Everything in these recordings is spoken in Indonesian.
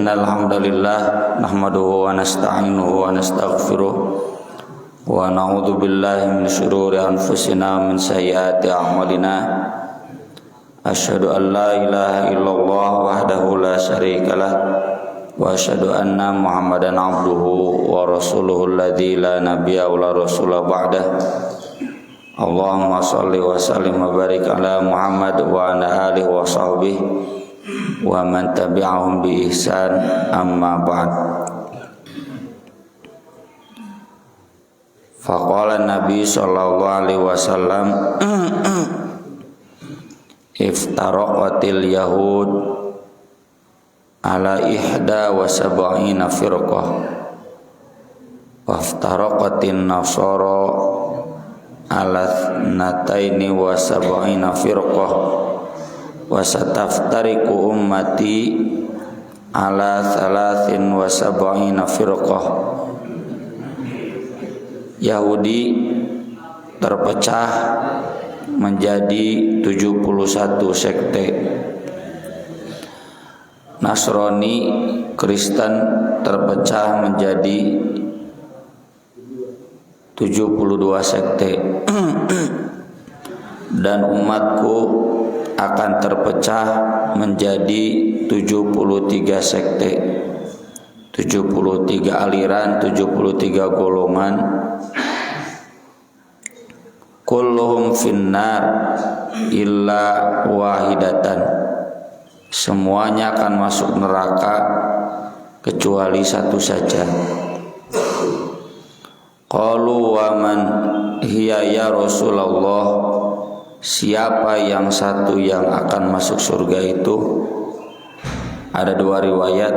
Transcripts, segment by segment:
Innal hamdalillah nahmaduhu wa nasta'inuhu wa nastaghfiruh wa na'udzu billahi min shururi anfusina wa min sayyiati a'malina. Asyhadu an la ilaha illallah wahdahu la syarikalah wa asyhadu anna Muhammadan abduhu wa rasuluhu alladzi la nabiyya wa la rasula ba'dah. Allahumma shalli wa sallim wa barik ala Muhammad wa ala alihi wa sahbihi wa man tabi'ahum bi ihsan, amma ba'd. Faqala Nabi sallallahu alaihi wasallam iftaraqatil yahud ala ihda wa sab'ina firqah wa iftaraqatin nasara ala thnataini wa sab'ina firqah wa sataftariqu ummati ala thalathin wa sab'ina firqah. Yahudi terpecah menjadi 71 sekte. Nasrani, Kristen terpecah menjadi 72 sekte. Dan umatku akan terpecah menjadi 73 sekte, 73 aliran, 73 golongan. Kulluhum finnar illa wahidatan, semuanya akan masuk neraka kecuali satu saja. Qalu wa man hiya ya Rasulullah, siapa yang satu yang akan masuk surga itu? Ada dua riwayat.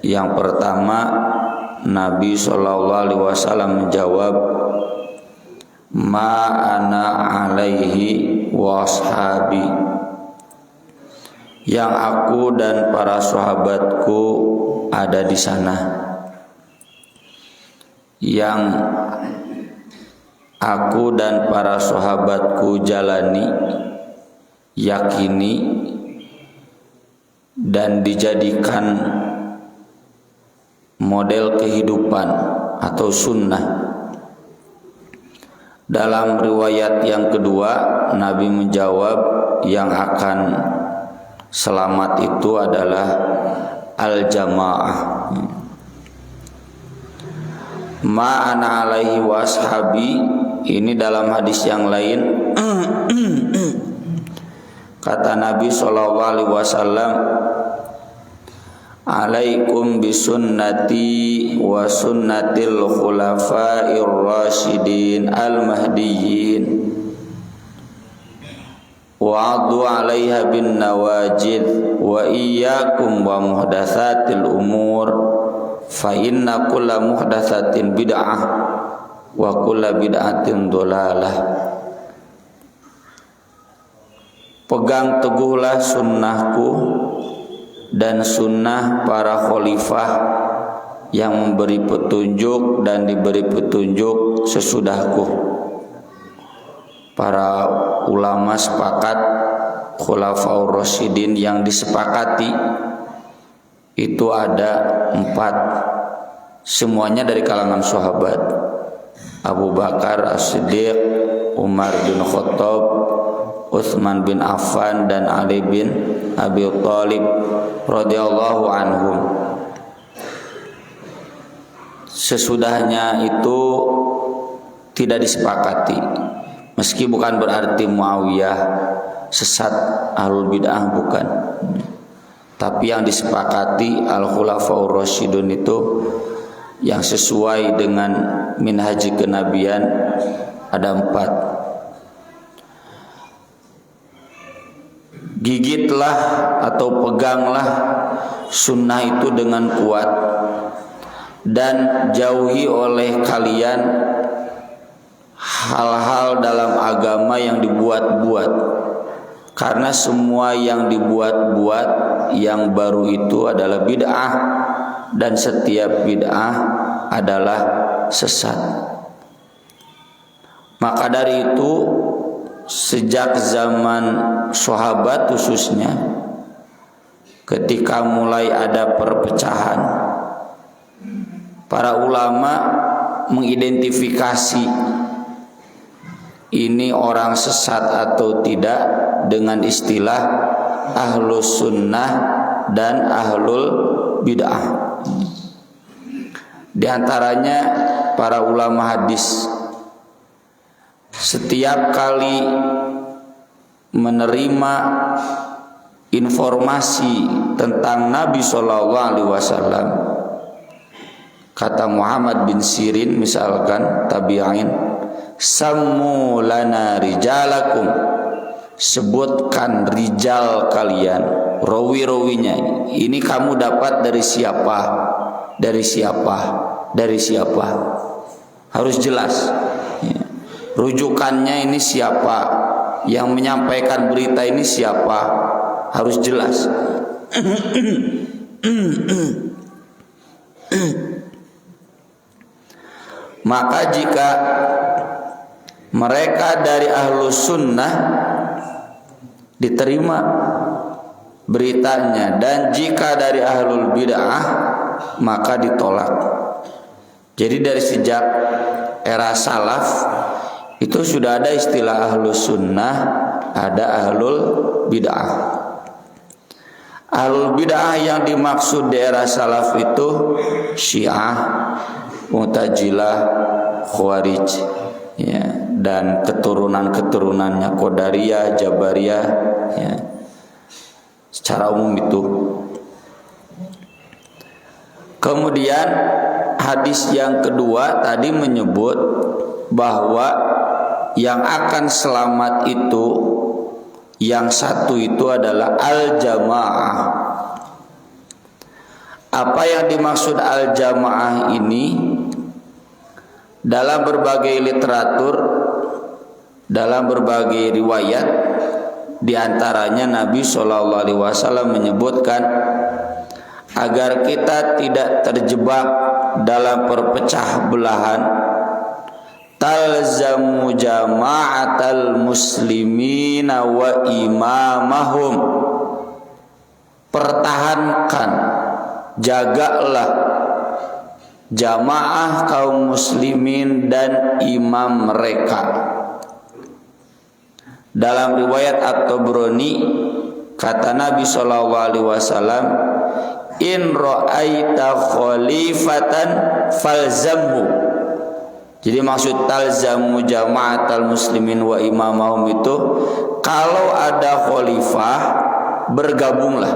Yang pertama, Nabi SAW menjawab, ma ana alaihi wa ashabi, yang aku dan para sahabatku ada di sana. Yang aku dan para sahabatku jalani, yakini, dan dijadikan model kehidupan atau sunnah. Dalam riwayat yang kedua, Nabi menjawab, yang akan selamat itu adalah al-jamaah. Ma ana alaihi wa ashabi, ini dalam hadis yang lain kata Nabi SAW, alaikum bisunnati wa sunnatil khulafa'ir rasyidin al-mahdiyyin wa'adhu 'alaiha bin nawajid wa iyyakum wa muhdatsatil umur fa inna kulla muhdatsatin bid'ah wa kulla bid'atin dhalalah. Pegang teguhlah sunnahku dan sunnah para khalifah yang memberi petunjuk dan diberi petunjuk sesudahku. Para ulama sepakat khulafaur rasyidin yang disepakati itu ada 4, semuanya dari kalangan sahabat: Abu Bakar As-Siddiq, Umar bin Khattab, Utsman bin Affan, dan Ali bin Abi Thalib radhiyallahu anhum. Sesudahnya itu tidak disepakati, meski bukan berarti Muawiyah sesat ahlul bid'ah, bukan. Tapi yang disepakati al-khulafaur rasyidun itu yang sesuai dengan minhaj kenabian ada 4. Gigitlah atau peganglah sunnah itu dengan kuat, dan jauhi oleh kalian hal-hal dalam agama yang dibuat-buat. Karena semua yang dibuat-buat yang baru itu adalah bid'ah, dan setiap bid'ah adalah sesat. Maka dari itu sejak zaman sahabat khususnya ketika mulai ada perpecahan, para ulama mengidentifikasi ini orang sesat atau tidak dengan istilah ahlus sunnah dan ahlul bid'ah. Di antaranya para ulama hadis setiap kali menerima informasi tentang Nabi SAW, kata Muhammad bin Sirin misalkan, tabi'in, sammu lana rijalakum, sebutkan rijal kalian, rawi-rawinya, ini kamu dapat dari siapa, dari siapa, dari siapa, harus jelas ya. Rujukannya ini siapa, yang menyampaikan berita ini siapa, harus jelas. Maka jika mereka dari ahlus sunnah diterima beritanya, dan jika dari ahlul bid'ah maka ditolak. Jadi dari sejak era salaf itu sudah ada istilah ahlus sunnah, ada ahlul bid'ah. Ahlul bid'ah yang dimaksud di era salaf itu Syiah, Mu'tazilah, Khawarij ya, dan keturunan-keturunannya Qadariyah, Jabariyah ya. Secara umum itu. Kemudian hadis yang kedua tadi menyebut bahwa yang akan selamat itu yang satu itu adalah al-jamaah. Apa yang dimaksud al-jamaah ini? Dalam berbagai literatur, dalam berbagai riwayat, diantaranya Nabi SAW menyebutkan agar kita tidak terjebak dalam perpecah belahan, talzamu jama'atal muslimina wa imamahum, pertahankan, jagalah jamaah kaum muslimin dan imam mereka. Dalam riwayat At-Tabrani kata Nabi SAW, in ra'aita khalifatan falzamhu. Jadi maksud talzamu jama'atal muslimin wa imamahum itu, kalau ada khalifah bergabunglah,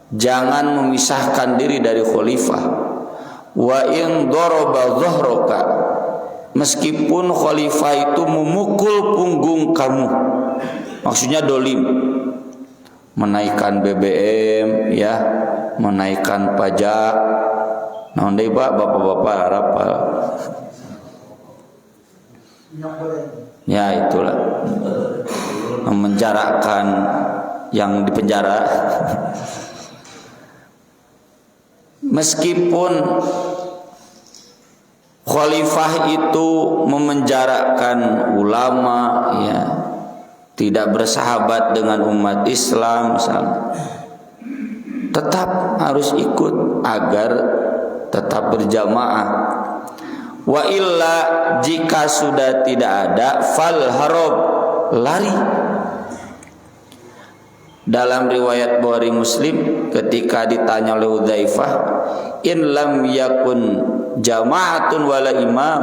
jangan memisahkan diri dari khalifah. Wa in daraba dhahraka, meskipun khalifah itu memukul punggung kamu, maksudnya dolim, menaikkan BBM ya, menaikkan pajak. Nah, ndai Pak, bapak-bapak rapal. Ya itulah, memenjarakan yang dipenjara. Meskipun khalifah itu memenjarakan ulama ya, tidak bersahabat dengan umat Islam misalnya, tetap harus ikut agar tetap berjamaah. Wa illa, jika sudah tidak ada, fal harab, lari. Dalam riwayat Bukhari Muslim ketika ditanya oleh Hudzaifah, in lam yakun jama'atun wala imam,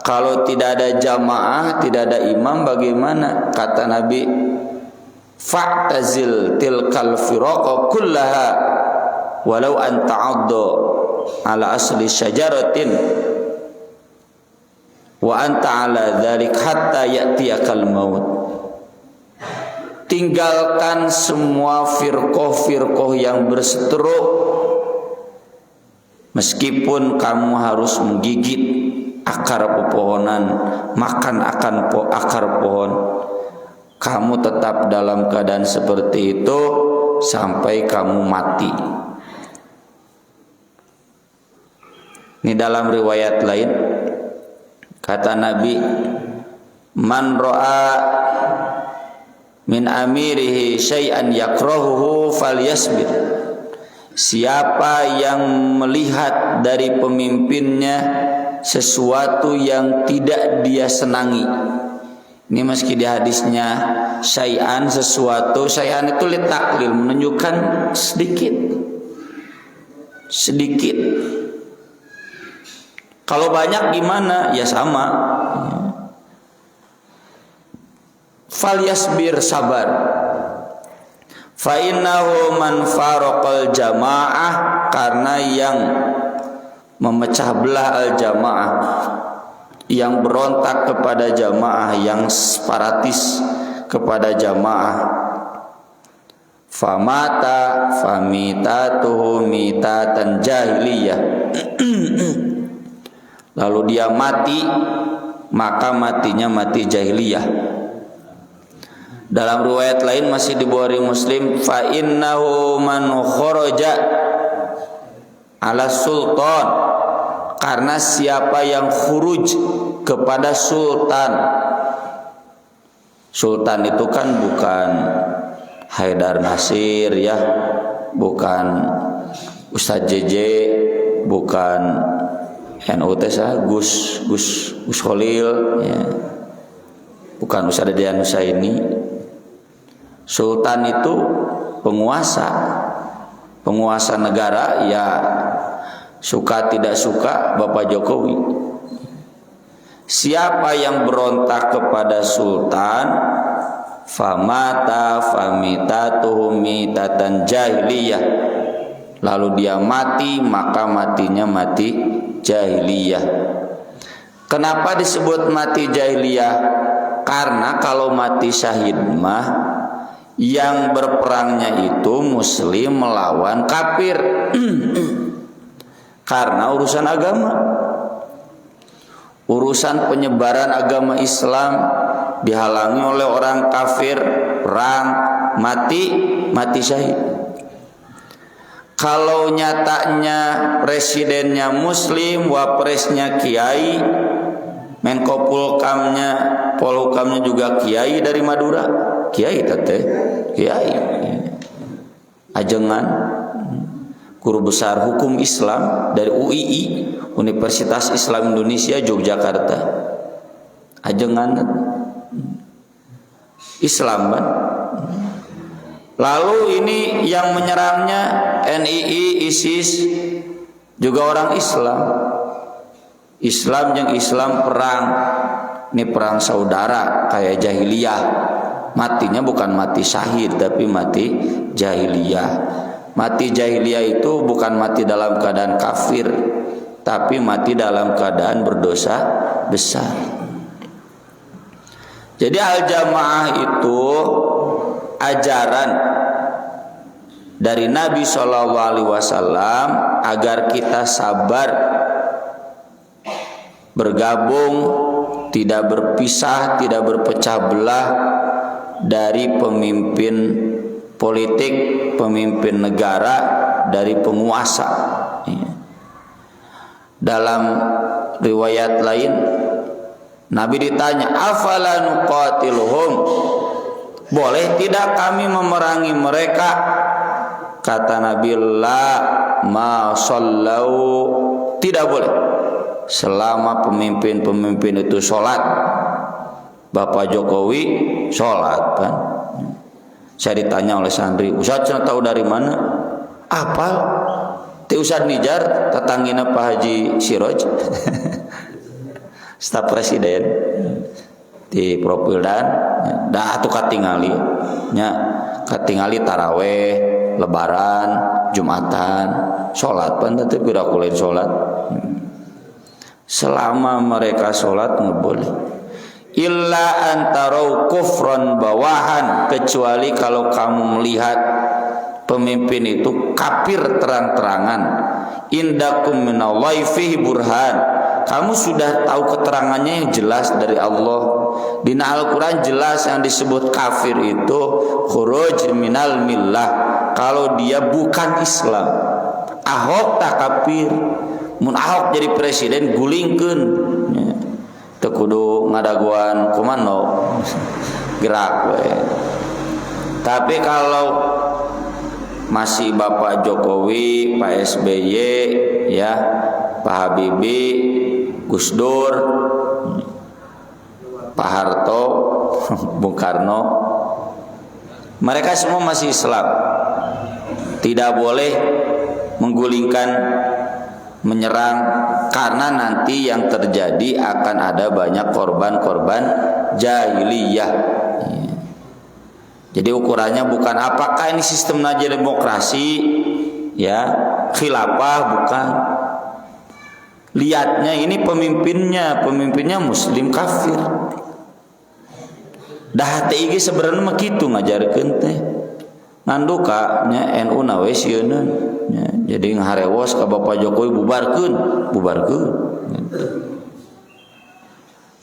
kalau tidak ada jamaah, tidak ada imam, bagaimana? Kata Nabi, fa'tazil tilkal firaqa kullaha walau an ta'addu ala asli syajaratin wa anta ala dzalik hatta ya'tiyakal maut. Tinggalkan semua firqah-firqah yang berseteru, meskipun kamu harus menggigit akar pepohonan, makan akan akar pohon, kamu tetap dalam keadaan seperti itu sampai kamu mati. Ini dalam riwayat lain kata Nabi, man ra'a min amirihi syai'an yakrahuhu falyasbir. Siapa yang melihat dari pemimpinnya sesuatu yang tidak dia senangi. Ini meski di hadisnya syai'an sesuatu, syai'an itu litaklil, menunjukkan sedikit. Sedikit. Kalau banyak gimana? Ya sama. Falyasbir, sabar. Fa innahu man faraqal jamaah, karena yang memecah belah al jamaah, yang berontak kepada jamaah, yang separatis kepada jamaah, famata famitatuhu mitatan jahiliyah, lalu dia mati, maka matinya mati jahiliyah. Dalam riwayat lain masih di Bukhari Muslim, fa innahu man kharaja ala sultan, karena siapa yang khuruj kepada sultan. Sultan itu kan bukan Haidar Nasir ya, bukan Ustadz JJ, bukan NUT Gus Khalil ya. Bukan Ustadz Dian Husaini. Sultan itu penguasa negara, ya suka tidak suka Bapak Jokowi. Siapa yang berontak kepada sultan, famata famitatuhu mitatan jahiliyah, lalu dia mati, maka matinya mati jahiliyah. Kenapa disebut mati jahiliyah? Karena kalau mati syahid mah yang berperangnya itu muslim melawan kafir. Karena urusan agama, urusan penyebaran agama Islam dihalangi oleh orang kafir, perang, mati syahid. Kalau nyatanya presidennya muslim, wapresnya kiai, Menko Polhukamnya juga kiai dari Madura, kiai tete, kiai, ajengan, guru besar hukum Islam dari UII, Universitas Islam Indonesia Yogyakarta, ajengan Islam kan. Lalu ini yang menyerangnya NII, ISIS juga orang Islam. Islam yang Islam perang, ini perang saudara kayak jahiliyah. Matinya bukan mati syahid tapi mati jahiliyah. Mati jahiliyah itu bukan mati dalam keadaan kafir, tapi mati dalam keadaan berdosa besar. Jadi al-jamaah itu ajaran dari Nabi SAW agar kita sabar, bergabung, tidak berpisah, tidak berpecah belah dari pemimpin politik, pemimpin negara, dari penguasa. Dalam riwayat lain Nabi ditanya, afala nuqatiluhum, boleh tidak kami memerangi mereka? Kata Nabi, la ma sallau, tidak boleh selama pemimpin-pemimpin itu sholat. Bapak Jokowi sholat kan. Saya ditanya oleh santri, Ustaz tahu dari mana? Apal? Ti Ustaz Nijar tetanggina Pak Haji Siroj staf presiden di Propildan, dah atuh katingali nya, katingali taraweh, lebaran, jumatan, sholat pan teh pirakuleun sholat. Selama mereka sholat nggak boleh. Illa antarau kufran bawahan, kecuali kalau kamu melihat pemimpin itu kafir terang-terangan. Indakum minallahi fihi burhan, kamu sudah tahu keterangannya yang jelas dari Allah. Di Al-Quran jelas yang disebut kafir itu khuruj minal millah, kalau dia bukan Islam. Ahok tak kafir, mun Ahok jadi presiden gulingkeun teu kudu ngadaguan komando gerak we. Tapi kalau masih Bapak Jokowi, Pak SBY, ya, Pak Habibie, Gus Dur, Pak Harto, Bung Karno, mereka semua masih Islam. Tidak boleh menggulingkan, menyerang, karena nanti yang terjadi akan ada banyak korban-korban jahiliyah. Jadi ukurannya bukan apakah ini sistem aja demokrasi, ya, khilafah, bukan. Lihatnya ini pemimpinnya muslim kafir. Dah HTI ge sebenarnya mah kitu ngajarkeun teh. Nganduka nya NU na we sieun. Jadi ngaharewos ka Bapak Jokowi bubarkeun.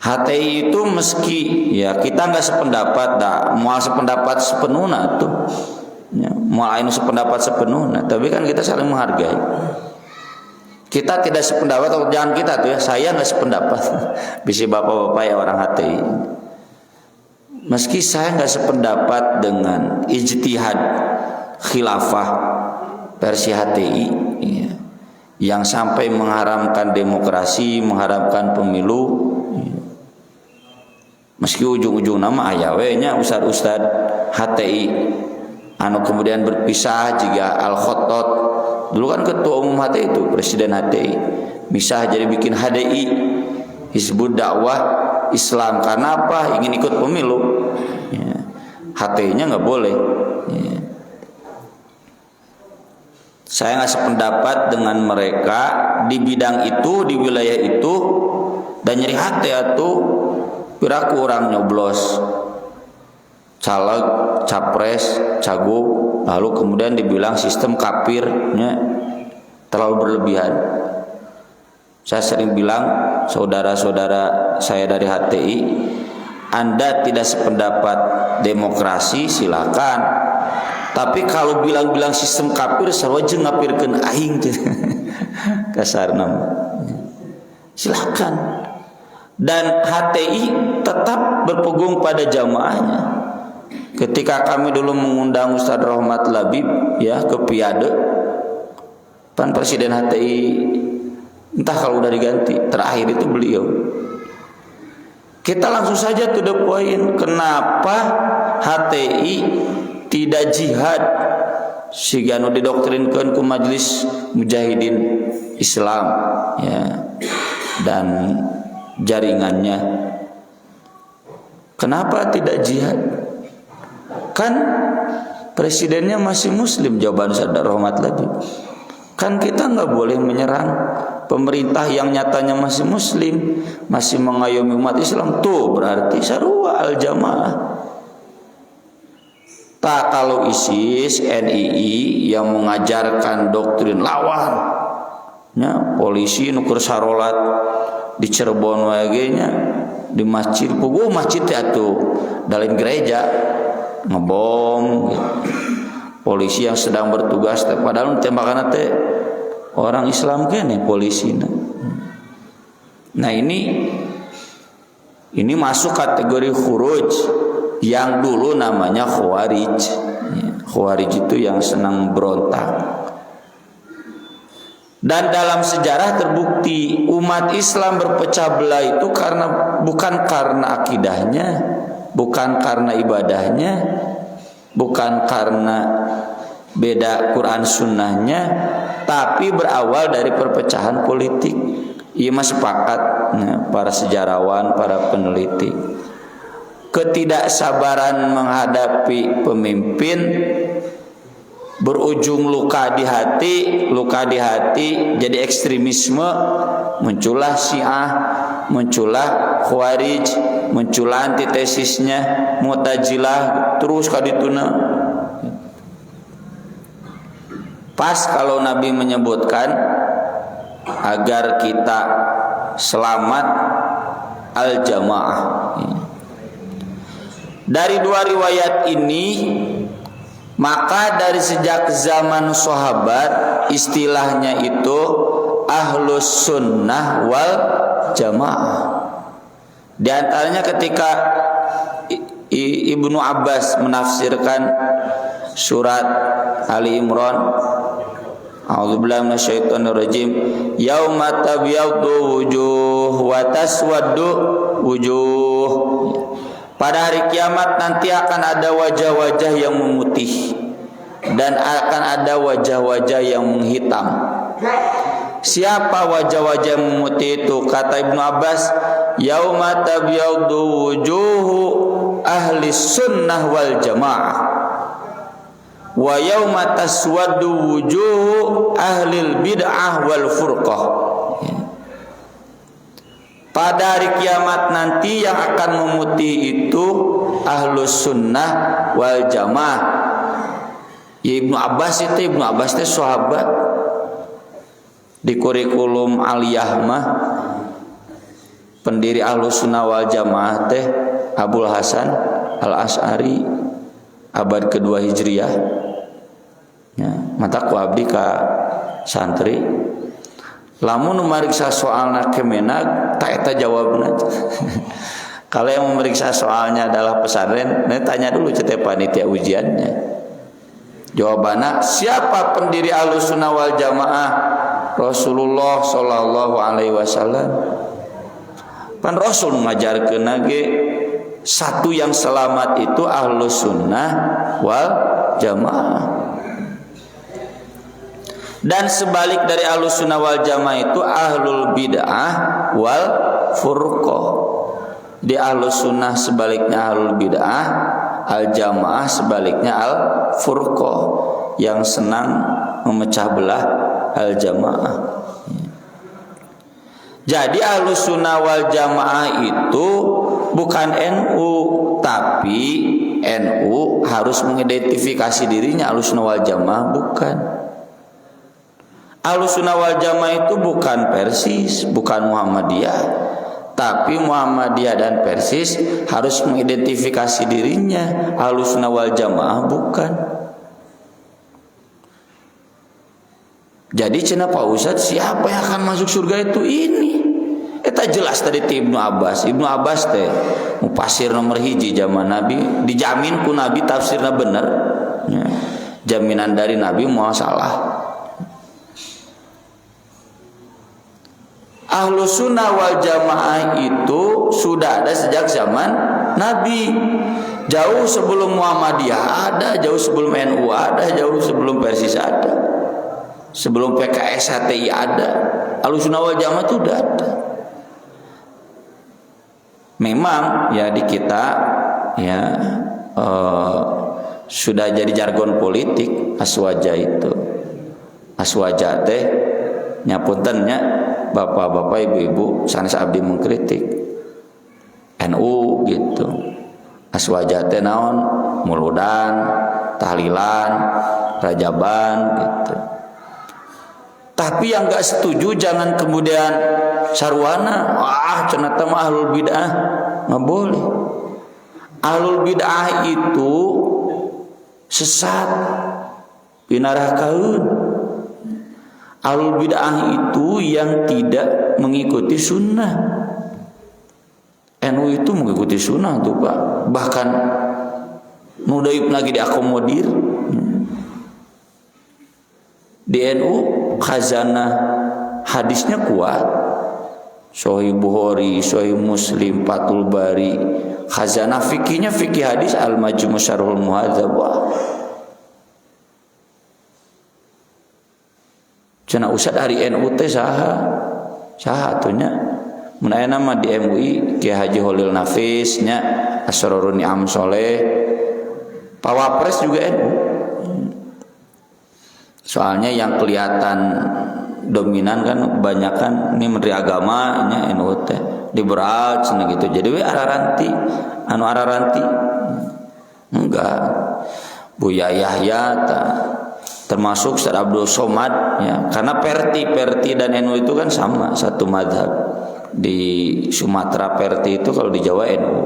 HTI itu meski ya kita nggak sependapat, mual sependapat sepenuhnya tuh, ya, mual anu sependapat sepenuhnya, tapi kan kita saling menghargai. Kita tidak sependapat, atau jangan kita tuh ya, saya nggak sependapat, bisa bapak-bapak ya orang HTI. Meski saya nggak sependapat dengan ijtihad khilafah versi HTI, ya, yang sampai mengharamkan demokrasi, mengharamkan pemilu. Meski ujung-ujung nama ayawenya ustad-ustad HTI anu kemudian berpisah jika Al-Khattat dulu kan ketua umum HTI itu presiden HTI misah jadi bikin HDI Hizbud Dakwah Islam karena apa? Ingin ikut pemilu, ya. HTI-nya nggak boleh, ya. Saya nggak sependapat dengan mereka di bidang itu, di wilayah itu, dan nyeri hati atuh piraku orang nyoblos caleg, capres, cagup, lalu kemudian dibilang sistem kafirnya terlalu berlebihan. Saya sering bilang saudara-saudara saya dari HTI, Anda tidak sependapat demokrasi silakan, tapi kalau bilang-bilang sistem kafir sarua jeung ngapirkeun aing kasarna silakan. Dan HTI tetap berpegang pada jamaahnya. Ketika kami dulu mengundang Ustaz Rahmat Labib, ya, ke Piade, pan presiden HTI entah kalau udah diganti, terakhir itu beliau. Kita langsung saja to the point, kenapa HTI tidak jihad siganu didoktrinkeun ku Majelis Mujahidin Islam, ya, dan jaringannya. Kenapa tidak jihad? Kan presidennya masih muslim, jawaban Sadar Rahmat Labib. Kan kita nggak boleh menyerang pemerintah yang nyatanya masih muslim, masih mengayomi umat Islam. Tuh berarti sarua al-jamaah. Tak kalau ISIS, NII yang mengajarkan doktrin lawan, ya, polisi nukur sarolat di Cirebon wagenya di masjid pugu masjid atuh dalin gereja ngebom gitu. Polisi yang sedang bertugas padahal tembakan teh orang Islam kene polisi. Nah ini masuk kategori khuruj yang dulu namanya khawarij. Khawarij itu yang senang berontak. Dan dalam sejarah terbukti umat Islam berpecah belah itu bukan karena akidahnya, bukan karena ibadahnya, bukan karena beda Quran sunnahnya, tapi berawal dari perpecahan politik. Ia sepakat, nah, para sejarawan, para peneliti, ketidaksabaran menghadapi pemimpin berujung luka di hati jadi ekstremisme, muncullah Syiah, muncullah Khawarij, muncullah antitesisnya Mu'tazilah, terus kadituna. Pas kalau Nabi menyebutkan agar kita selamat al-jamaah. Dari dua riwayat ini, maka dari sejak zaman sahabat istilahnya itu ahlus sunnah wal jamaah. Di antaranya ketika Ibnu Abbas menafsirkan surat Ali Imran, a'udzubillahi minasyaitonirrajim, yauma tabyaddu wujuh wa taswaddu wujuh. Pada hari kiamat nanti akan ada wajah-wajah yang memutih dan akan ada wajah-wajah yang menghitam. Siapa wajah-wajah yang memutih itu? Kata Ibnu Abbas, yauma tabyaddu wujuhu ahli sunnah wal jamaah wa yauma taswaddu wujuhu ahli bid'ah wal furqah. Pada hari kiamat nanti yang akan memutih itu ahlus sunnah wal jamaah. Ya Ibnu Abbas itu sahabat. Di kurikulum aliyah mah pendiri ahlus sunnah wal jamaah teh Abul Hasan Al Asy'ari abad kedua Hijriah. Ya, mata ku abdi ka santri. Lamun memeriksa soalna kemenag, tak eta jawabna. Kalau yang memeriksa soalnya adalah pesantren, nanti tanya dulu cetek panitia ujiannya. Jawabannya, siapa pendiri Ahlussunnah wal Jamaah? Rasulullah sallallahu alaihi wasallam. Pan Rasul ngajarkeun ge satu yang selamat itu Ahlussunnah wal Jamaah. Dan sebalik dari Ahlussunnah wal Jamaah itu ahlul bid'ah wal furqah. Di Ahlussunnah sebaliknya ahlul bid'ah, al jamaah sebaliknya al furqah, yang senang memecah belah al jamaah. Jadi Ahlussunnah wal Jamaah itu bukan NU, tapi NU harus mengidentifikasi dirinya Ahlussunnah wal Jamaah bukan. Ahlussunnah wal Jamaah itu bukan Persis, bukan Muhammadiyah, tapi Muhammadiyah dan Persis harus mengidentifikasi dirinya. Ahlussunnah wal Jamaah bukan. Jadi cenah Pak Ustadz, siapa yang akan masuk surga itu ini? Eta jelas tadi ti Ibnu Abbas. Ibnu Abbas teh mufasir nomor hiji zaman Nabi, dijamin ku Nabi tafsirna bener. Ya. Jaminan dari Nabi mau salah. Ahlussunnah wal Jamaah itu sudah ada sejak zaman Nabi. Jauh sebelum Muhammadiyah ada, jauh sebelum NU ada, jauh sebelum Persis ada, sebelum PKS HTI ada. Ahlussunnah wal Jamaah itu sudah ada. Memang ya di kita ya sudah jadi jargon politik aswaja itu. Aswaja teh nyapuntennya bapak-bapak, ibu-ibu, sanes abdi mengkritik NU gitu. Aswaja teh naon? Muludan, tahlilan, rajaban gitu. Tapi yang enggak setuju jangan kemudian sarwana, wah cenah teh mah ahlul bid'ah. Enggak boleh. Ahlul bid'ah itu sesat, pinarahkaeun. Ahlul bid'ah itu yang tidak mengikuti sunnah. NU itu mengikuti sunnah tuh Pak. Bahkan nudaib lagi diakomodir. Di NU khazanah hadisnya kuat. Sahih Bukhari, Sahih Muslim, Fathul Bari. Khazanah fikihnya fikih hadis Al-Majmu' Syarhul Muhadzab. Cenah Ustad hari NU teh saha atunya mun aya nama di MUI Kiai Haji Holil Nafis nya Asrorun Ni'am Soleh, Pawapres juga NU. Soalnya yang kelihatan dominan kan kebanyakan ini Menteri Agama nya NU teh liberal cenah gitu. Jadi we araranti enggak Buya Yahya termasuk Ustaz Abdul Somad ya, karena Perti dan NU itu kan sama satu madhab. Di Sumatera Perti itu, kalau di Jawa NU.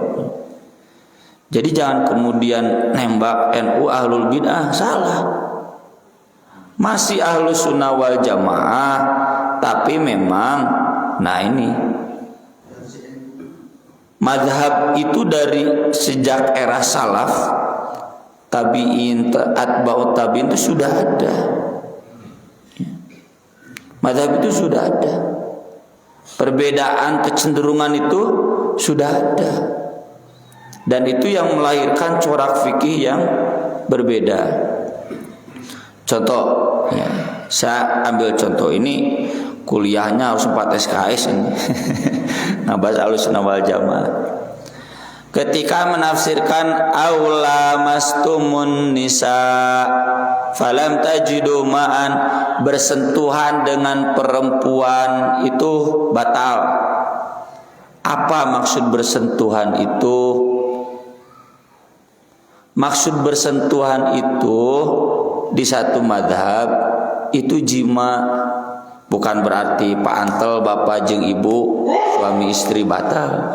Jadi jangan kemudian nembak NU ahlul bid'ah, salah. Masih Ahlussunnah wal Jamaah, tapi memang nah ini Madhab itu dari sejak era salaf, tabi'in, atba'ut tabi'in itu sudah ada. Madhab itu sudah ada. Perbedaan kecenderungan itu sudah ada. Dan itu yang melahirkan corak fikih yang berbeda. Contoh, ya, saya ambil contoh ini, kuliahnya harus 4 SKS ini. Nabas Ahlussunnah wal Jamaah. Ketika menafsirkan aula mastumun nisa falam tajidu ma'an, bersentuhan dengan perempuan itu batal. Apa maksud bersentuhan itu? Maksud bersentuhan itu di satu madhab itu jima, bukan berarti paantel bapak jeung ibu suami istri batal.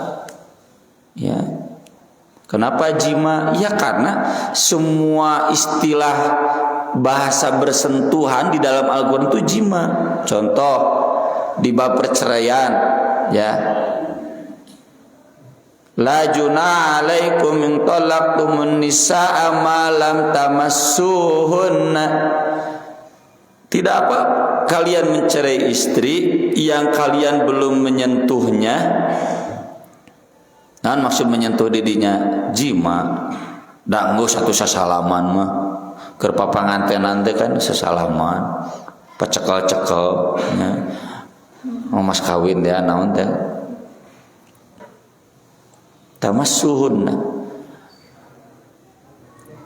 Ya. Kenapa jima? Ya karena semua istilah bahasa bersentuhan di dalam Al-Quran itu jima. Contoh di bab perceraian, ya. La junaha alaikum in talaqtumun nisaa ma lam tamassuhunna. Tidak apa kalian mencerai istri yang kalian belum menyentuhnya. Nah, maksud menyentuh didinya jima. Da enggeus satu sasalaman mah. Keur papangantenan teh kan sasalaman. Pacekel-cekel nya. Mas kawin ya naon teh. Tamassuhunna.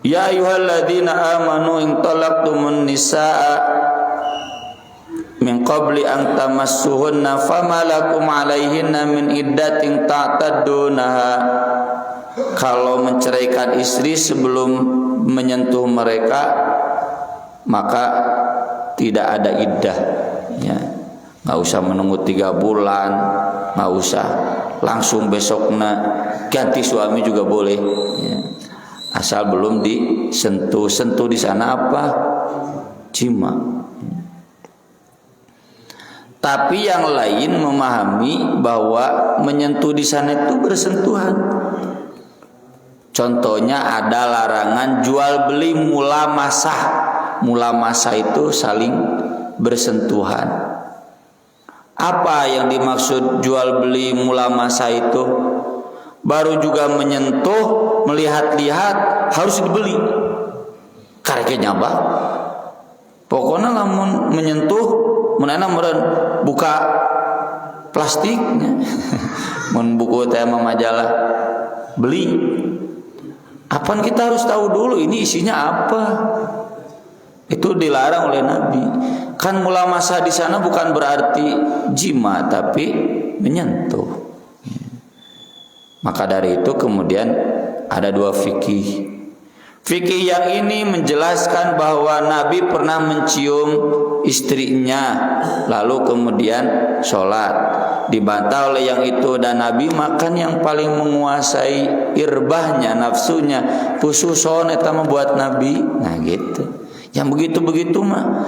Ya ayyuhalladzina amanu in talaqtumun nisaa min qabli an tamassuhunna fama lakum alaihinna min iddatin ta'taddunaha. Kalau menceraikan istri sebelum menyentuh mereka maka tidak ada iddah, ya. Nggak usah menunggu 3 bulan, nggak usah langsung besoknya ganti suami juga boleh, ya. Asal belum disentuh. Sentuh di sana apa? Jima. Tapi yang lain memahami bahwa menyentuh di sana itu bersentuhan. Contohnya ada larangan jual beli mulamasah. Mulamasah itu saling bersentuhan. Apa yang dimaksud jual beli mulamasah itu? Baru juga menyentuh, melihat-lihat harus dibeli. Kareke nyaba. Pokoknya lamun menyentuh, menana meureun buka plastiknya. Mun buku teh majalah beli. Apaan kita harus tahu dulu ini isinya apa? Itu dilarang oleh Nabi. Kan mulamasah di sana bukan berarti jima tapi menyentuh. Maka dari itu kemudian ada 2 fikih. Fikih yang ini menjelaskan bahwa Nabi pernah mencium istrinya lalu kemudian sholat. Dibantah oleh yang itu, dan Nabi makan yang paling menguasai irbahnya, nafsunya. Khususon eta membuat Nabi. Nah gitu. Yang begitu-begitu mah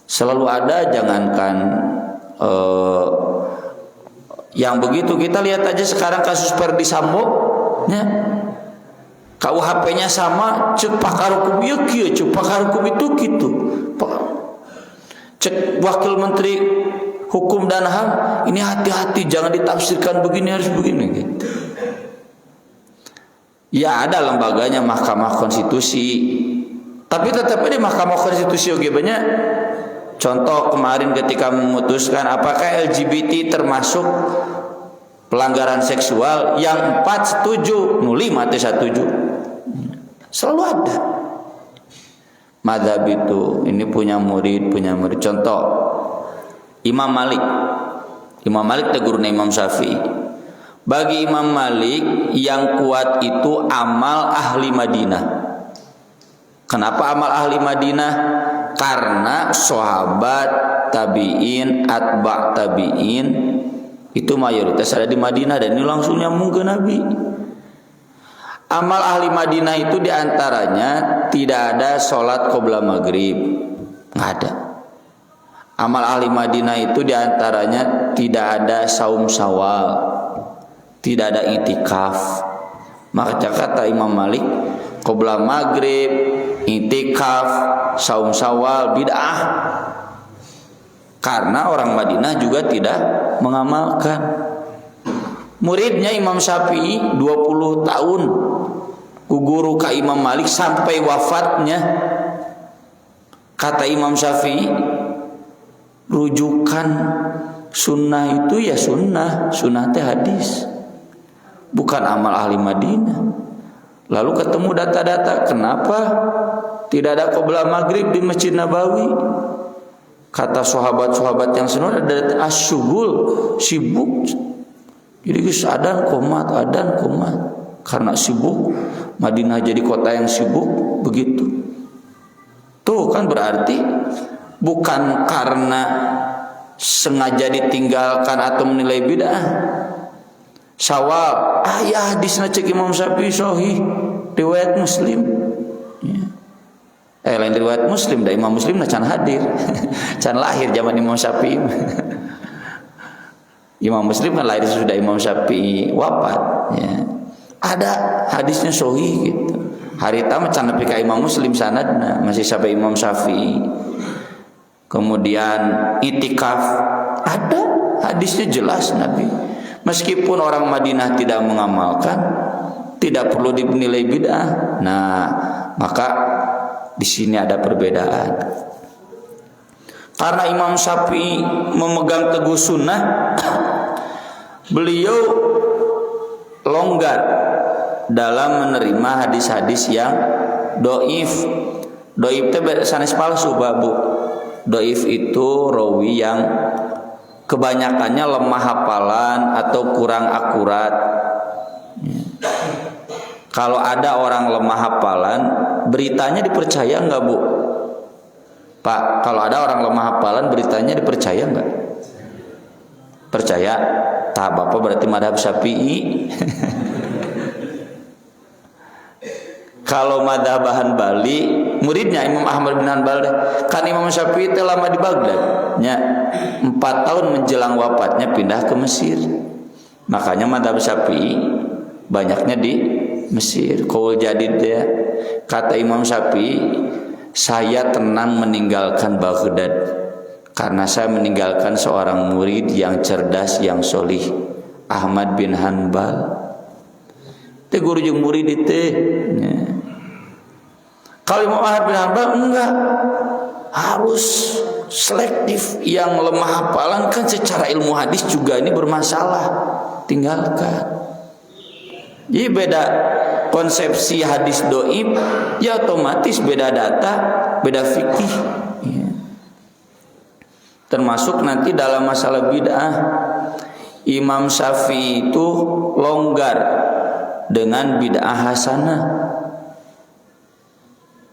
selalu ada, jangankan yang begitu. Kita lihat aja sekarang kasus Ferdi Sambo, ya. KUHP-nya sama, cek pakar hukum ieu kieu, cek pakar hukum itu gitu. Cek wakil menteri hukum dan HAM, ini hati-hati jangan ditafsirkan begini, harus begini gitu. Ya ada lembaganya Mahkamah Konstitusi. Tapi tetap di Mahkamah Konstitusi oge banyak. Contoh kemarin ketika memutuskan apakah LGBT termasuk pelanggaran seksual, yang 4 setuju, 5 teh setuju. Selalu ada. Mazhab itu ini punya murid. Contoh Imam Malik. Imam Malik teh guruna Imam Syafi'i. Bagi Imam Malik yang kuat itu amal ahli Madinah. Kenapa amal ahli Madinah? Karena sahabat, tabi'in, atba' tabi'in itu mayoritas ada di Madinah, dan ini langsung nyambung ke Nabi. Amal ahli Madinah itu diantaranya tidak ada sholat qobla maghrib, nggak ada. Amal ahli Madinah itu diantaranya tidak ada saum Syawal, tidak ada itikaf. Maka kata Imam Malik, qabla maghrib, itikaf, saum Syawal bid'ah. Karena orang Madinah juga tidak mengamalkan. Muridnya Imam Syafi'i 20 tahun guru ka Imam Malik sampai wafatnya. Kata Imam Syafi'i, rujukan sunnah itu ya sunnah teh hadis, bukan amal ahli Madinah. Lalu ketemu data-data, kenapa tidak ada qabla maghrib di Masjid Nabawi? Kata sahabat-sahabat yang senur ada asyugul, sibuk. Jadi adan komat karena sibuk. Madinah jadi kota yang sibuk, begitu. Tuh kan berarti bukan karena sengaja ditinggalkan atau menilai bid'ah. Syawal, ya hadisna cek Imam Syafi'i sahih, riwayat Muslim. Lain riwayat Muslim, da Imam Muslim can hadir. Can lahir zaman Imam Syafi'i. Imam Muslim kan lahir sudah Imam Syafi'i wafat, ya. Ada hadisnya sahih gitu. Hari tamu can nepi ka Imam Muslim sanadna masih sampai Imam Syafi'i. Kemudian itikaf ada hadisnya jelas Nabi. Meskipun orang Madinah tidak mengamalkan, tidak perlu dinilai bid'ah. Nah, maka di sini ada perbedaan. Karena Imam Syafi'i memegang teguh sunnah, beliau longgar dalam menerima hadis-hadis yang doif. Doif itu sanes palsu, babu. Doif itu rawi yang kebanyakannya lemah hafalan atau kurang akurat. Kalau ada orang lemah hafalan, beritanya dipercaya enggak, Bu? Pak, kalau ada orang lemah hafalan, beritanya dipercaya enggak? Percaya. Tak Bapak berarti madhab Syafi'i. Kalau madhab Hanbali, muridnya Imam Ahmad bin Hanbal, kan Imam Syafi'i telah lama di Baghdad, nya 4 tahun menjelang wafatnya pindah ke Mesir. Makanya madhab Syafi'i banyaknya di Mesir. Qaul jadid ya. Kata Imam Syafi'i, saya tenang meninggalkan Baghdad karena saya meninggalkan seorang murid yang cerdas, yang solih, Ahmad bin Hanbal. Teh guru jeung murid itu. Ya. Kalau Imam Ahmad bin Hanbal enggak, harus selektif. Yang lemah hafalan kan secara ilmu hadis juga ini bermasalah, tinggalkan. Jadi beda konsepsi hadis doib, ya otomatis beda data, beda fikih. Ya. Termasuk nanti dalam masalah bid'ah, Imam Syafi'i itu longgar dengan bid'ah hasanah.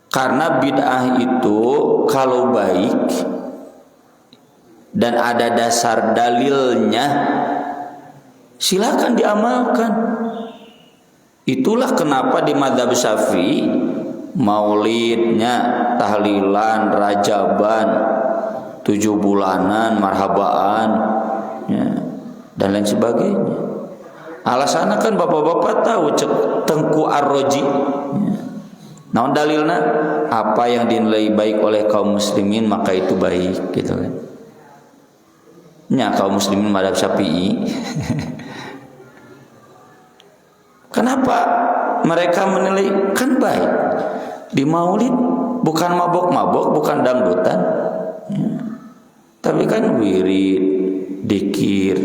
Karena bid'ah itu kalau baik dan ada dasar dalilnya, silakan diamalkan. Itulah kenapa di mazhab Syafi'i maulidnya, tahlilan, rajaban, 7 bulanan, marhabaan, ya, dan lain sebagainya. Alasannya kan bapak-bapak tahu, cek Tengku Ar-Razi. Ya. Naon dalilna? Apa yang dinilai baik oleh kaum muslimin maka itu baik, gitu kan. Ya, kaum muslimin mazhab Syafi'i. Kenapa mereka menilai kan baik? Di maulid bukan mabok-mabok, bukan dangdutan, ya. Tapi kan wirid, dikir,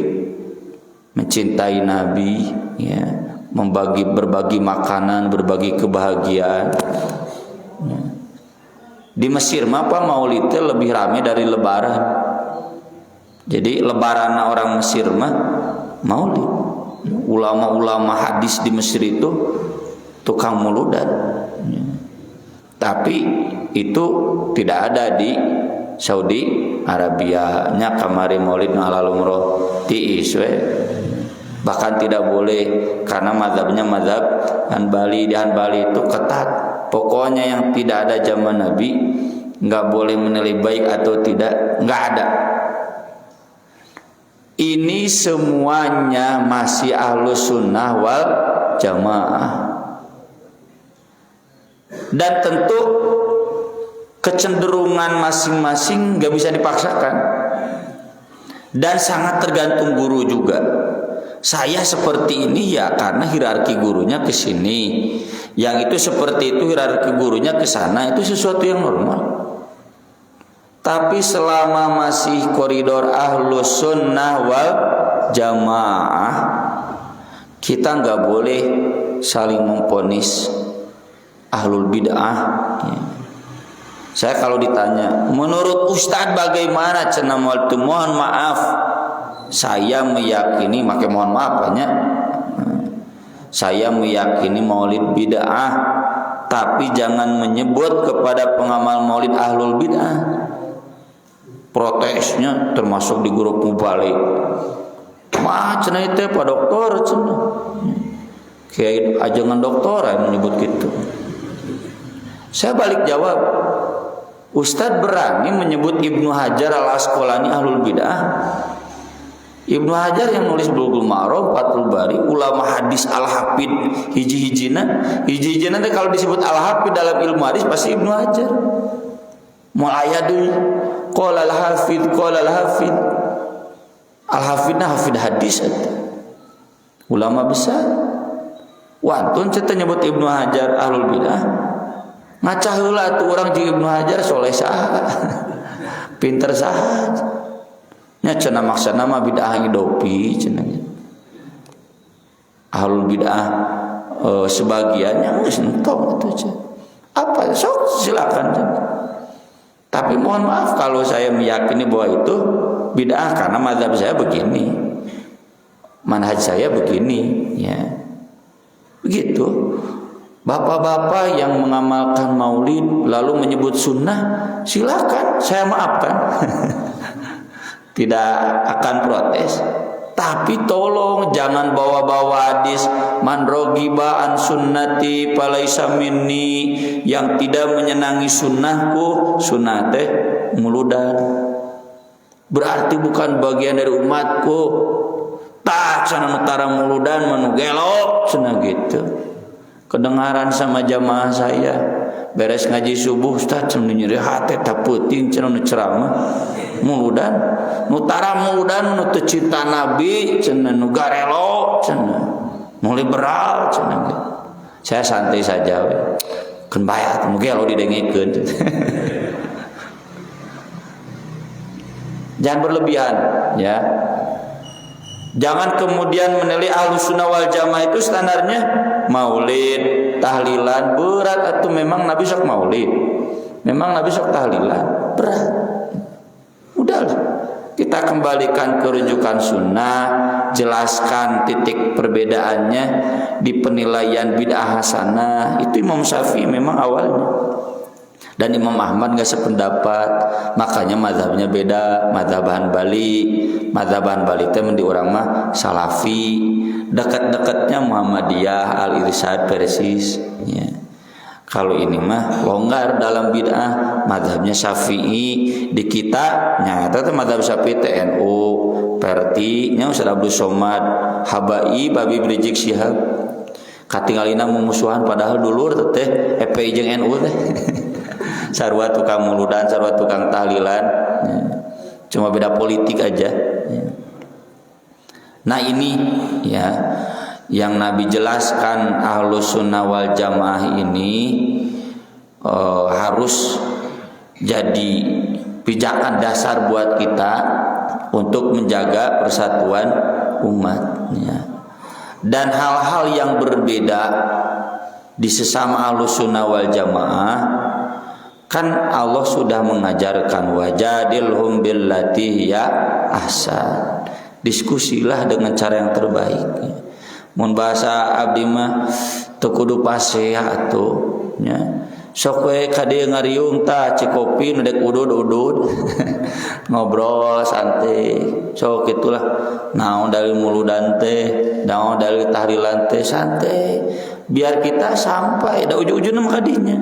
mencintai Nabi, ya, berbagi makanan, berbagi kebahagiaan. Ya. Di Mesir mah apa maulidnya lebih ramai dari Lebaran. Jadi Lebaran orang Mesir mah maulid. Ulama-ulama hadis di Mesir itu tukang muludan. Ya. Tapi itu tidak ada di Saudi Arabia. Nya kamari maulid halal umroh tiis we. Bahkan tidak boleh karena mazhabnya mazhab Hanbali. Di Hanbali itu ketat. Pokoknya yang tidak ada zaman Nabi nggak boleh menilai baik atau tidak, nggak ada. ini semuanya masih Ahlus Sunnah wal Jamaah. Dan tentu kecenderungan masing-masing gak bisa dipaksakan, dan sangat tergantung guru juga. Saya seperti ini ya karena hierarki gurunya ke sini, yang itu seperti itu hierarki gurunya ke sana, itu sesuatu yang normal. Tapi selama masih koridor Ahlus Sunnah wal Jamaah, kita nggak boleh saling memponis ahlul bid'ah. Saya kalau ditanya, menurut Ustadz bagaimana? Cenah mohon maaf, saya meyakini, makai mohon maaf banyak. Saya meyakini maulid bid'ah, tapi jangan menyebut kepada pengamal maulid ahlul bid'ah. Protesnya termasuk di grup mubalik. Mah cenah itu Pak Doktor cenah. Kayak ajangan doktor yang menyebut gitu. Saya balik jawab, Ustadz berani menyebut Ibnu Hajar al-Asqalani ahlul bid'ah? Ibnu Hajar yang nulis Bulughul Maram, Fathul Bari, ulama hadis al-Hafid hiji-hijina teh kalau disebut al-Hafid dalam ilmu hadis pasti Ibnu Hajar. Mu'ayyadul qala al-Hafid al-Hafidna hafid hadis ulama besar. Wantun kita nyebut Ibnu Hajar ahlul bid'ah, ngacah heula tuh orang jeung Ibnu Hajar soleh saha pinter saha nya cenah maksana mah bid'ah hidopi cenah ahlul bid'ah sebagiannya geus entok atuh cenah apa sok silakan cenah. Tapi mohon maaf kalau saya meyakini bahwa itu bid'ah karena mazhab saya begini, manhaj saya begini, ya begitu. Bapak-bapak yang mengamalkan maulid lalu menyebut sunnah, silakan, saya maafkan. Tidak akan protes. Tapi tolong jangan bawa-bawa hadis man rogiba an sunnati falaisa minni, yang tidak menyenangi sunnahku, sunnah teh muludan, berarti bukan bagian dari umatku. Tak cenah utara muludan manu gelok cenah gitu. Kedengaran sama jamaah saya beres ngaji subuh, Ustaz cenah nyeri hate tak peuting cenah ceramah muludan nutara muludan nu teu cinta nabi cenah nu garelo cenah nu liberal cenah gitu. Saya santai saja we keun bayat nu gelo didengikeun. Jangan berlebihan ya. Jangan kemudian menilai Ahlus Sunnah wal Jamaah itu standarnya maulid, tahlilan berat, atau memang Nabi sok maulid, memang Nabi sok tahlilan berat. Udahlah, kita kembalikan ke rujukan sunnah, jelaskan titik perbedaannya di penilaian bid'ah hasanah. Itu Imam Syafi'i memang awalnya, dan Imam Ahmad gak sependapat, makanya mazhabnya beda. Mazhab Hanbali itu di orang mah Salafi, dekat-dekatnya Muhammadiyah, Al-Irsyad persis ya. Kalau ini mah longgar dalam bid'ah, mazhabnya Syafi'i. Di kita nyata teh mazhab Syafi'i TNU, Perti nya Ustaz Abdul Somad, Habai, Babi Rizik Syihab. Katinggalina mumusuhan padahal dulur teh FPI jeung NU teh. Sarua tukang muludan, sarua tukang tahlilan ya. Cuma beda politik aja ya. Nah ini ya yang Nabi jelaskan, Ahlus Sunnah wal Jamaah ini harus jadi pijakan dasar buat kita untuk menjaga persatuan umat ya. Dan hal-hal yang berbeda di sesama Ahlus Sunnah wal Jamaah, kan Allah sudah mengajarkan wajadilhum billati ya ahsan. Diskusilah dengan cara yang terbaik. Mun bahasa abdi mah teu kudu pasea atuh nya. Sok we ka dieu ngariung tah cikopi nu dek udud-udud. Ngobrol santai. Sok itulah naon dari muludan teh, naon dari tahlilan teh santai. Biar kita sampai da ujug-ujugna mah ka dinya.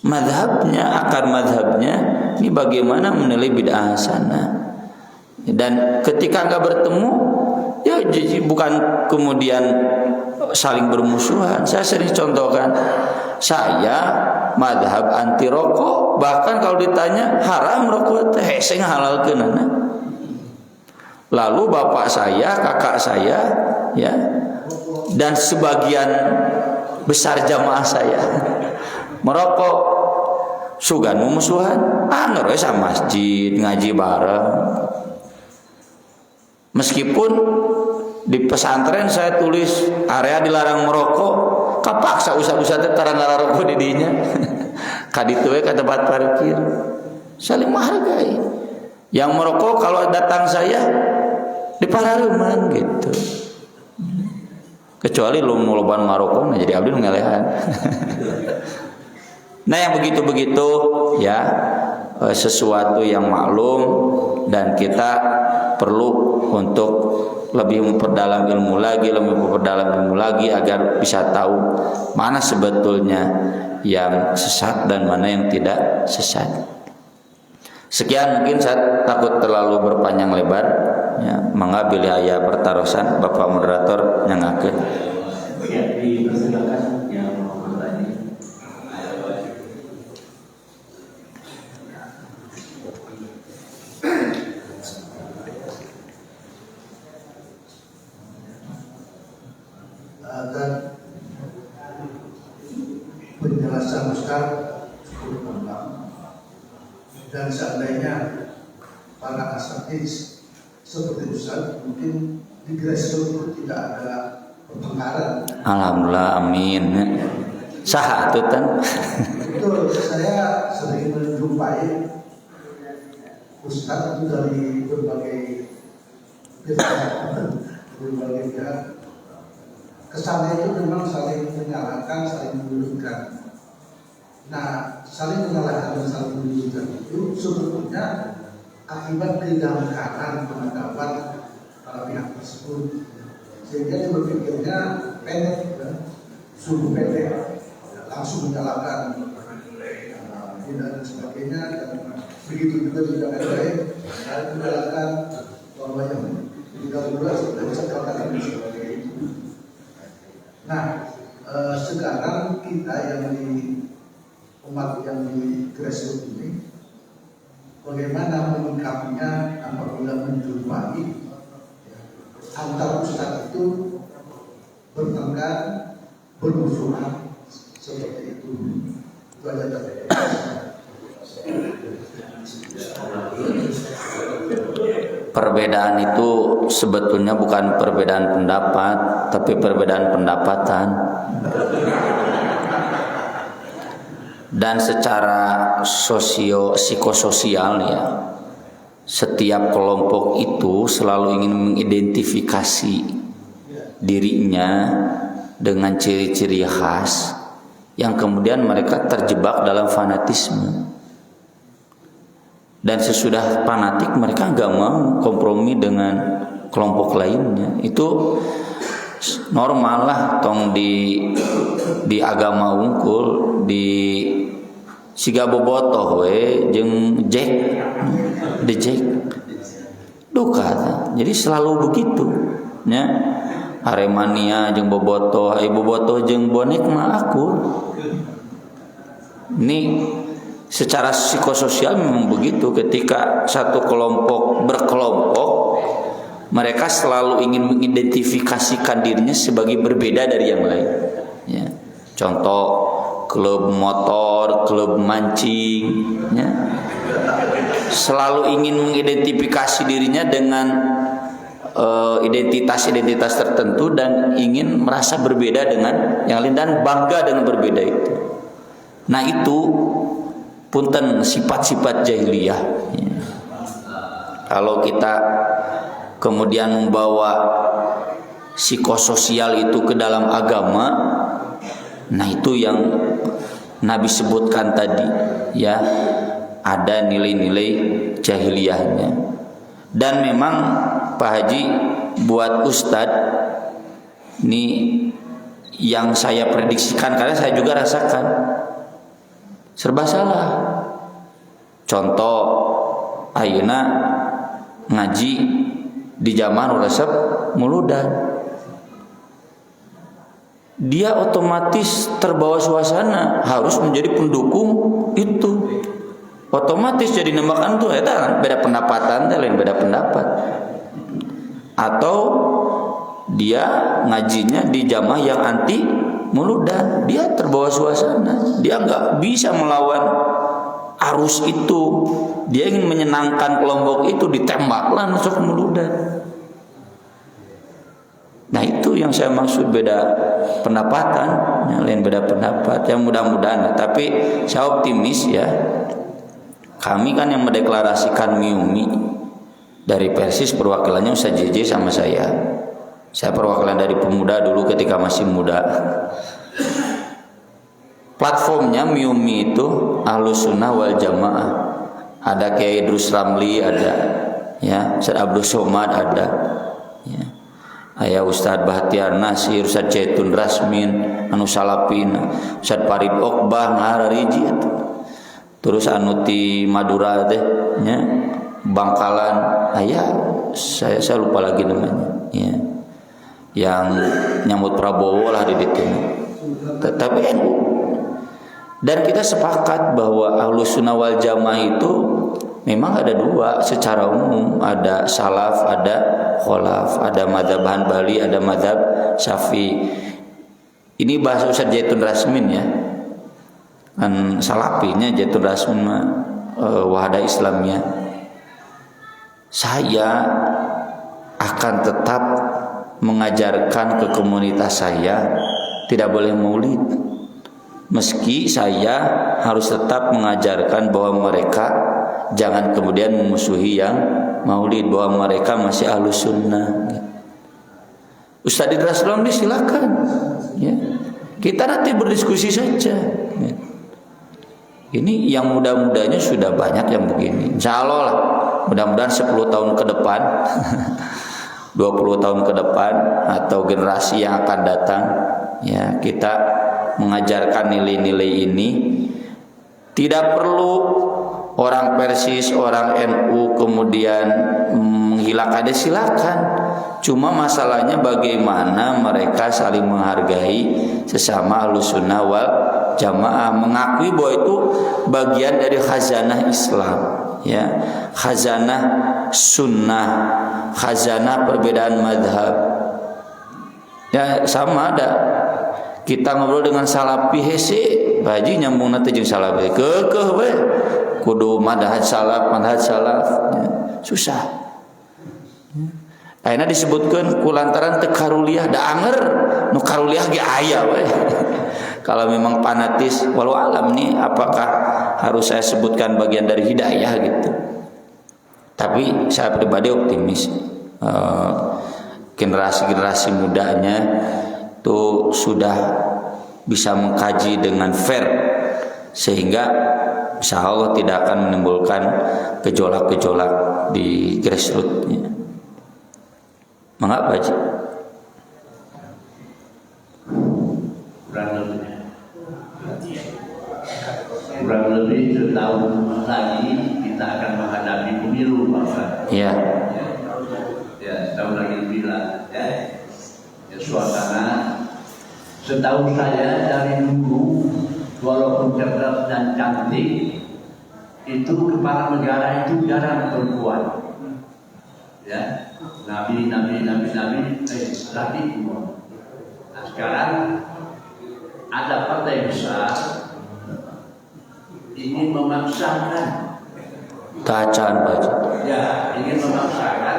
Madhabnya, akar madhabnya ini bagaimana menilai bid'ah hasanah Dan ketika nggak bertemu, ya bukan kemudian saling bermusuhan. Saya sering contohkan, saya madhab anti rokok, bahkan kalau ditanya haram rokok teh saya halalkeun. Lalu bapak saya, kakak saya, ya, dan sebagian besar jamaah saya merokok, sugan memusuhan, sama masjid ngaji bareng. Meskipun di pesantren saya tulis area dilarang merokok, kapaksa usah-usah tara rokok di dinya. Kaditu we ka tempat parkir. Saling menghargai. Yang merokok kalau datang saya diparareuman gitu. Kecuali lu loban marokok jadi abdi nu ngelehan. Nah, yang begitu-begitu ya sesuatu yang maklum, dan kita perlu untuk lebih memperdalam ilmu lagi agar bisa tahu mana sebetulnya yang sesat dan mana yang tidak sesat. Sekian, mungkin saya takut terlalu berpanjang lebar ya, mengambil aya pertarosan Bapak moderator nyangakeun. Ya, dipersilakan yang mau bertanya. Dan penjelasan Ustaz cukup lengkap, dan seandainya para asatidz seperti Ustaz mungkin di grassroots tidak ada pertengkaran. Alhamdulillah, amin. Saha tuh kan? Betul, saya sering menjumpai Ustaz itu dari berbagai pihak. Kesannya itu memang saling menyalahkan, saling menyudutkan. Nah, saling menyalahkan dan saling menyudutkan itu sebetulnya akibat kedangkalan penangkapan para pihak tersebut, sehingga dia berpikirnya pendek, sungguh pendek, langsung menyalahkan dan sebagainya, dan begitu juga tidak baik, dan menyalahkan bahwa yang tidak jelas dan sekalian dan sebagainya. Nah, sekarang kita yang di umat yang di grassroots ini, bagaimana menyikapinya apabila menjumpai antar ustaz itu bertengkar, bermusuhan seperti itu. Itu aja tadi. Perbedaan itu sebetulnya bukan perbedaan pendapat, tapi perbedaan pendapatan. Dan secara psikososial ya, setiap kelompok itu selalu ingin mengidentifikasi dirinya dengan ciri-ciri khas yang kemudian mereka terjebak dalam fanatisme. Dan sesudah fanatik mereka nggak mau kompromi dengan kelompok lainnya. Itu normal lah, tong di agama unggul, di siga bobotoh we jeung Jack di Jack duka. Jadi selalu begitu nya. Aremania jeung bobotoh, bobotoh jeung bonek mah aku. Ini secara psikososial memang begitu. Ketika satu kelompok berkelompok, mereka selalu ingin mengidentifikasikan dirinya sebagai berbeda dari yang lain ya. Contoh klub motor, klub mancing ya. Selalu ingin mengidentifikasi dirinya dengan identitas-identitas tertentu dan ingin merasa berbeda dengan yang lain dan bangga dengan berbeda itu. Nah, itu punten sifat-sifat jahiliyah ya. Kalau kita kemudian membawa psikososial itu ke dalam agama, nah itu yang Nabi sebutkan tadi ya, ada nilai-nilai jahiliyahnya. Dan memang Pak Haji, buat Ustadz ini yang saya prediksikan, karena saya juga rasakan serba salah. Contoh, ayeuna ngaji di zaman resep muludan. Dia otomatis terbawa suasana, harus menjadi pendukung itu. Otomatis jadi nembakan tuh eta kan beda pendapatan lain beda pendapat. Atau dia ngajinya di jamaah yang anti muludan, dia terbawa suasana, dia nggak bisa melawan arus itu. Dia ingin menyenangkan kelompok itu, ditembaklah masuk muludan. Nah itu yang saya maksud beda pendapatan, yang lain beda pendapat. Yang mudah-mudahan, tapi saya optimis ya. Kami kan yang mendeklarasikan MIUMI dari Persis, perwakilannya Ustaz JJ sama saya. Saya perwakilan dari pemuda dulu ketika masih muda. Platformnya MIUMI itu Ahlus Sunnah wal Jamaah. Ada Kiai Idrus Ramli, ada ya, Ustaz Abdul Somad ada. Ya. Aya Ustaz Bahtiar Nasir, Ustaz Zaitun Rasmin, anu Salapin, Ustaz Farid Okbah ngahariji eta. Terus anu ti Madura teh nya Bangkalan aya saya lupa lagi namanya ya. Yang nyambut Prabowo lah di ditu. Tetapi NU. Dan kita sepakat bahwa Ahlus Sunnah wal Jamaah itu memang ada dua secara umum, ada salaf, ada kholaf, ada mazhab Hanbali, ada mazhab Syafi'i. Ini bahasa Ustaz Zaitun Rasmin ya. Kan salafinya Zaitun Rasmin Wahadah Islamnya. Saya akan tetap mengajarkan ke komunitas saya tidak boleh maulid. Meski saya harus tetap mengajarkan bahwa mereka jangan kemudian memusuhi yang maulid, bahwa mereka masih Ahlus Sunnah. Ustaz Idrus Ramli silakan ya. Kita nanti berdiskusi saja ya. Ini yang muda-mudanya sudah banyak yang begini. Insya Allah lah, mudah-mudahan 10 tahun ke depan 20 tahun ke depan atau generasi yang akan datang ya, kita mengajarkan nilai-nilai ini. Tidak perlu orang Persis, orang NU kemudian menghilangkannya, silakan. Cuma masalahnya bagaimana mereka saling menghargai sesama Ahlus Sunnah wal Jamaah, mengakui bahwa itu bagian dari khazanah Islam, ya, khazanah sunnah, khazanah perbedaan madhab. Ya sama ada. Kita ngobrol dengan salafi hese, baji nyambung nanti jeung salafi. Kekeh we. Kudu madhab salaf, ya. Susah. Ayeuna disebutkeun kulantaran teu karuliah da anger, nu karuliah ge aya we. Kalau memang fanatis, walau alam nih apakah harus saya sebutkan bagian dari hidayah gitu. Tapi saya pribadi optimis. Generasi-generasi mudanya itu sudah bisa mengkaji dengan fair, sehingga insya Allah tidak akan menimbulkan gejolak-gejolak di grassroots-nya. Mengapa Ji? Kurang lebih setahun lagi kita akan menghadapi pemilu, Pak. Iya. Ya, setahun lagi bila ya suasana. Setahu saya dari dulu, walaupun cerdas dan cantik, itu kepala negara itu jarang perempuan. Ya, nabi laki semua. Nah, sekarang ada partai besar ingin memaksakan. Tacaan Pak. Ya, ingin memaksakan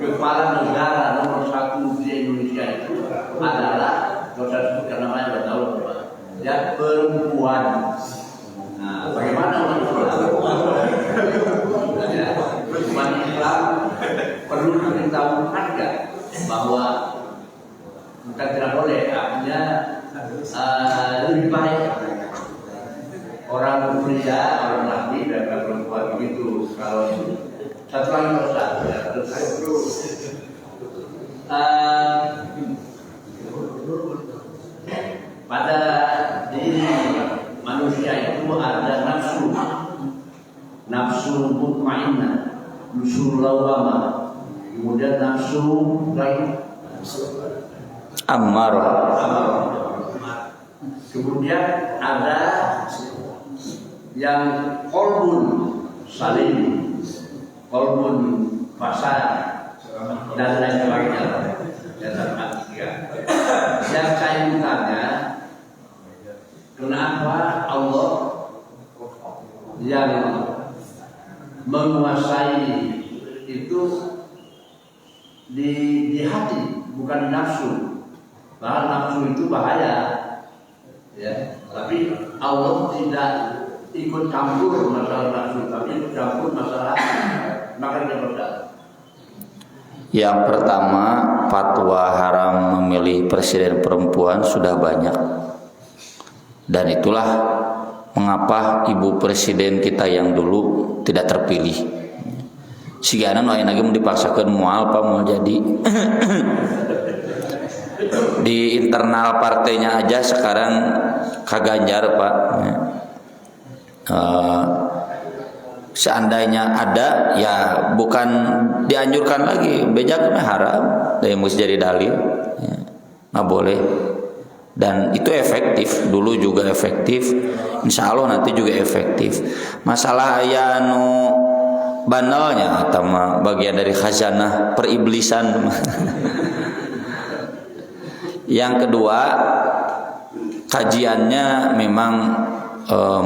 kepala negara nomor 1 di Indonesia itu adalah, kalau saya sebutkan namanya sudah tahu, ya, perempuan. Nah, bagaimana umat Islam? Ya, umat Islam perlu diberitahukan nggak bahwa bukan tidak boleh, artinya lebih baik orang pria, orang laki dan perempuan begitu. Kalau satu lagi Ustaz, ya, pada diri manusia itu ada nafsu mutmainnah, nafsu lawamah, kemudian nafsu lagi Ammarah. kemudian ada yang kolbun salim, kolbun fasad dan lain sebagainya. Yang saya tanya, kenapa Allah yang menguasai itu di hati, bukan di nafsu. Bahkan nafsu itu bahaya, ya. Tapi Allah tidak ikut campur masalah nafsu, tapi ikut campur masalah hati. Maka dia berdoa. Yang pertama, fatwa haram memilih presiden perempuan sudah banyak. Dan itulah mengapa ibu presiden kita yang dulu tidak terpilih. Sigana nu aya lagi mau dipaksakeun moal apa mau jadi. Di internal partainya aja sekarang kaganjar Pak. Seandainya ada, ya bukan dianjurkan lagi, bejak haram, yang mesti jadi dalil, ya, nggak boleh. Dan itu efektif, dulu juga efektif, insya Allah nanti juga efektif. Masalah aya nu banalnya, atau bagian dari khazanah periblisan. Yang kedua, kajiannya memang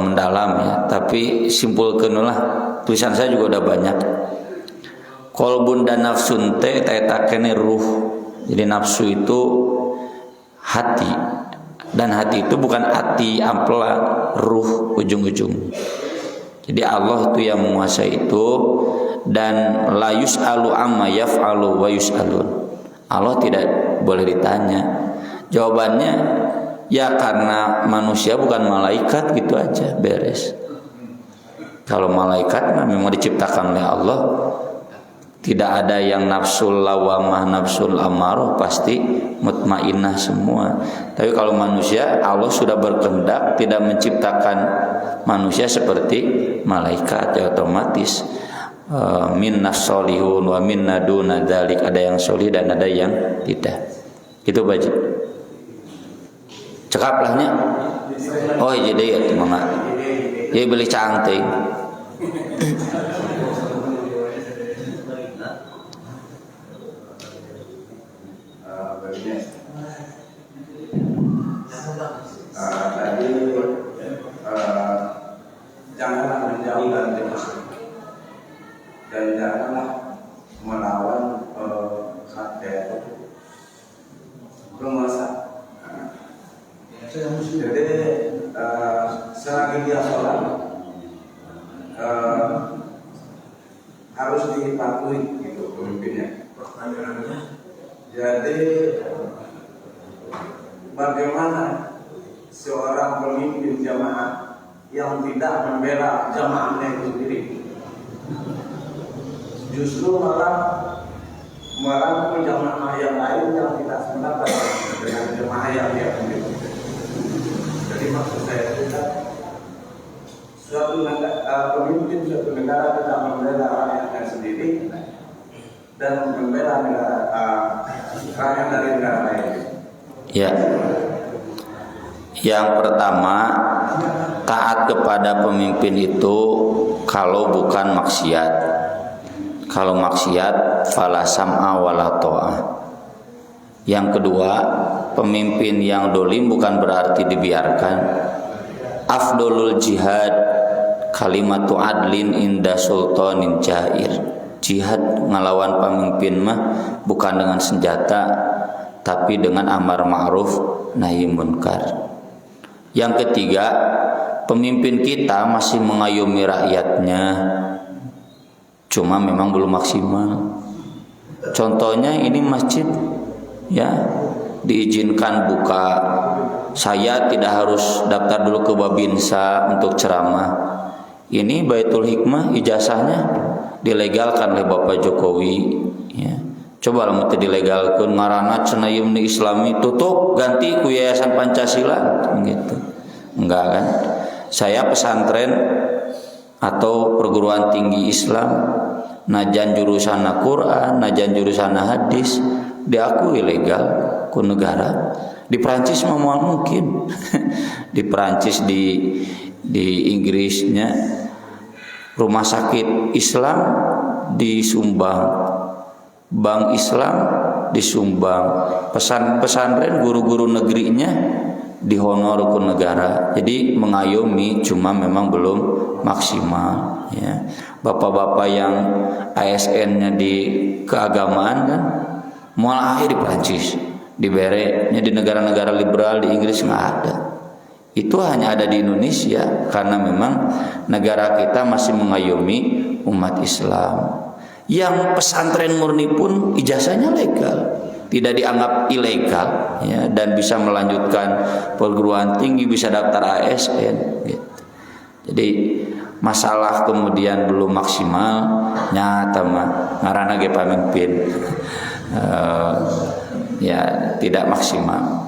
mendalam ya, tapi simpulkeun lah, tulisan saya juga udah banyak. Kolbun dan nafsun teh eta kene ruh. Jadi nafsu itu hati, dan hati itu bukan hati ampela, ruh ujung-ujung. Jadi Allah itu yang menguasai itu, dan la yus'alu amma yaf'alu wa yus'alun. Allah tidak boleh ditanya. Jawabannya ya karena manusia bukan malaikat, gitu aja, beres. Kalau malaikat memang diciptakan oleh Allah, tidak ada yang nafsul lawamah, nafsul amarah, pasti mutmainnah semua. Tapi kalau manusia, Allah sudah berkehendak tidak menciptakan manusia seperti malaikat, ya otomatis minna solihun wa minna duna dzalik, ada yang solih dan ada yang tidak. Itu baca. Cekaplahnya. Oh jadi ya teman. Jadi beli cantik. Tadi janganlah menjauh dari Tuhan dan janganlah melawan hati penguasa. Jadi selagi dia sholat harus dipatuhi gitu pemimpinnya. Jadi bagaimana seorang pemimpin jamaah yang tidak membela jamaahnya itu sendiri, justru malah merangkul jamaah yang lain yang tidak sependapat dengan jamaah yang dia pimpin. Jadi maksud saya itu suatu pemimpin suatu negara tidak membela rakyatnya sendiri dan membela negara rakyat dari negara lain. Ya. Yang pertama, taat kepada pemimpin itu kalau bukan maksiat. Kalau maksiat, fala sam'a wala ta'ah. Yang kedua, pemimpin yang dolim bukan berarti dibiarkan. Afdolul jihad kalimatu adlin inda sultanin jair. Jihad ngelawan pemimpin mah bukan dengan senjata, tapi dengan amar ma'ruf nahi munkar. Yang ketiga, pemimpin kita masih mengayomi rakyatnya, cuma memang belum maksimal. Contohnya ini masjid, ya diizinkan buka. Saya tidak harus daftar dulu ke Babinsa untuk ceramah. Ini Baitul Hikmah ijazahnya dilegalkan oleh Bapak Jokowi, ya. Coba lah mesti dilegalkan ngaranna cenah ieu Islami, tutup ganti ku Yayasan Pancasila gitu. Enggak kan? Saya pesantren atau perguruan tinggi Islam najan jurusan Quran, najan jurusan hadis diakui ilegal ku negara. Di Prancis mah moal mungkin. Di Prancis di Inggrisnya rumah sakit Islam disumbang, bank Islam disumbang, pesantren guru-guru negerinya dihonor ke negara. Jadi mengayomi, cuma memang belum maksimal ya. Bapak-bapak yang ASN-nya di keagamaan kan moal akhir di Prancis, di Bereknya di negara-negara liberal di Inggris nggak ada. Itu hanya ada di Indonesia karena memang negara kita masih mengayomi umat Islam. Yang pesantren murni pun ijazahnya legal, tidak dianggap ilegal ya, dan bisa melanjutkan perguruan tinggi, bisa daftar ASN gitu. Jadi masalah kemudian belum maksimal nyata mah ngaranna ge pamimpin ya tidak maksimal.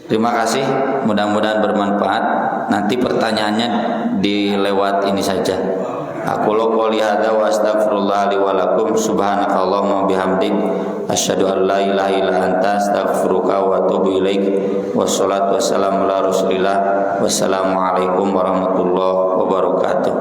Terima kasih, mudah-mudahan bermanfaat. Nanti pertanyaannya di lewat ini saja. Aku qouli hadza wa astaghfirullah li wa lakum subhanakallahumma bihamdik asyhadu an la ilaha illa anta astaghfiruka wa atubu ilaik. Wassalatu wassalamu ala Rasulillah. Wassalamualaikum warahmatullahi wabarakatuh.